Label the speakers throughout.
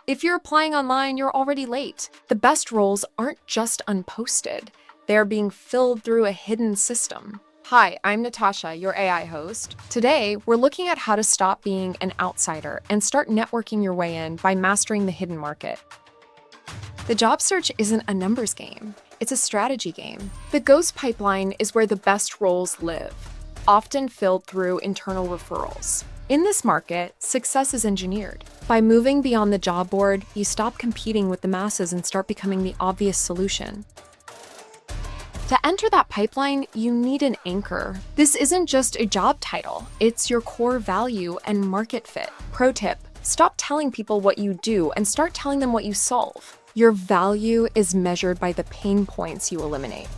Speaker 1: If you're applying online, you're already late. The best roles aren't just unposted. They are being filled through a hidden system. Hi, I'm Natasha, your AI host. Today, we're looking at how to stop being an outsider and start networking your way in by mastering the hidden market. The job search isn't a numbers game. It's a strategy game. The ghost pipeline is where the best roles live, often filled through internal referrals. In this market, success is engineered. By moving beyond the job board, you stop competing with the masses and start becoming the obvious solution. To enter that pipeline, you need an anchor. This isn't just a job title, it's your core value and market fit. Pro tip, stop telling people what you do and start telling them what you solve. Your value is measured by the pain points you eliminate.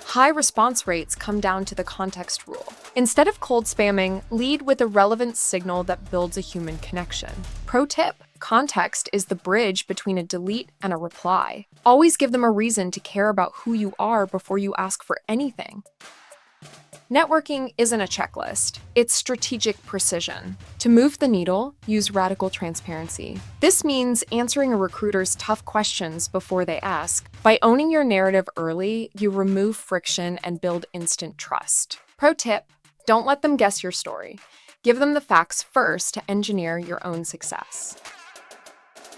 Speaker 1: High response rates come down to the context rule. Instead of cold spamming, lead with a relevant signal that builds a human connection. Pro tip, context is the bridge between a delete and a reply. Always give them a reason to care about who you are before you ask for anything. Networking isn't a checklist, it's strategic precision. To move the needle, use radical transparency. This means answering a recruiter's tough questions before they ask. By owning your narrative early, you remove friction and build instant trust. Pro tip, don't let them guess your story. Give them the facts first to engineer your own success.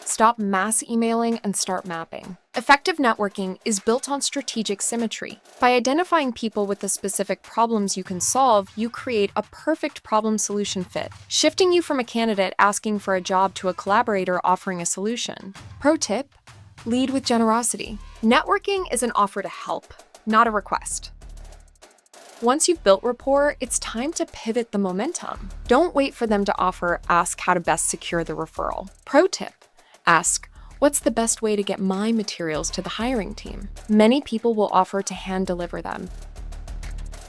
Speaker 1: Stop mass emailing and start mapping. Effective networking is built on strategic symmetry. By identifying people with the specific problems you can solve, you create a perfect problem-solution fit, shifting you from a candidate asking for a job to a collaborator offering a solution. Pro tip, lead with generosity. Networking is an offer to help, not a request. Once you've built rapport, it's time to pivot the momentum. Don't wait for them to offer, ask how to best secure the referral. Pro tip, ask, what's the best way to get my materials to the hiring team? Many people will offer to hand deliver them.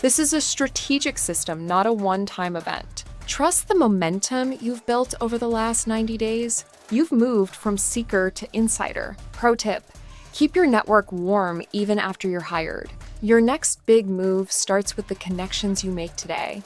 Speaker 1: This is a strategic system, not a one-time event. Trust the momentum you've built over the last 90 days. You've moved from seeker to insider. Pro tip, keep your network warm even after you're hired. Your next big move starts with the connections you make today.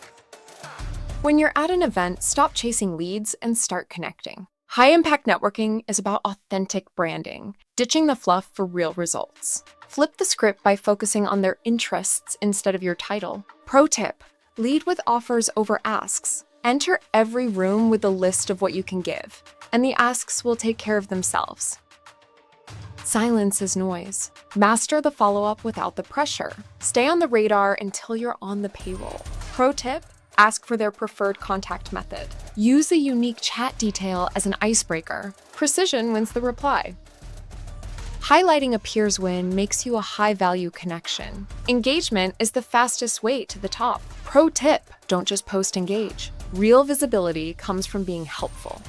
Speaker 1: When you're at an event, stop chasing leads and start connecting. High-impact networking is about authentic branding, ditching the fluff for real results. Flip the script by focusing on their interests instead of your title. Pro tip, lead with offers over asks. Enter every room with a list of what you can give, and the asks will take care of themselves. Silence is noise. Master the follow-up without the pressure. Stay on the radar until you're on the payroll. Pro tip, ask for their preferred contact method. Use a unique chat detail as an icebreaker. Precision wins the reply. Highlighting a peer's win makes you a high-value connection. Engagement is the fastest way to the top. Pro tip, don't just post engage. Real visibility comes from being helpful.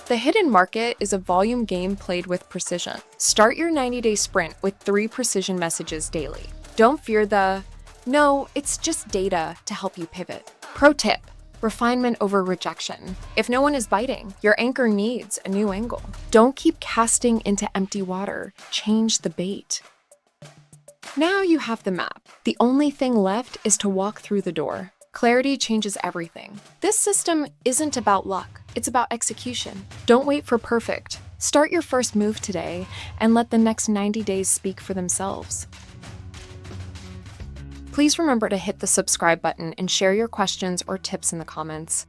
Speaker 1: The hidden market is a volume game played with precision. Start your 90-day sprint with 3 precision messages daily. Don't fear the "no, it's just data" to help you pivot. Pro tip, refinement over rejection. If no one is biting, your anchor needs a new angle. Don't keep casting into empty water. Change the bait. Now you have the map. The only thing left is to walk through the door. Clarity changes everything. This system isn't about luck. It's about execution. Don't wait for perfect. Start your first move today and let the next 90 days speak for themselves. Please remember to hit the subscribe button and share your questions or tips in the comments.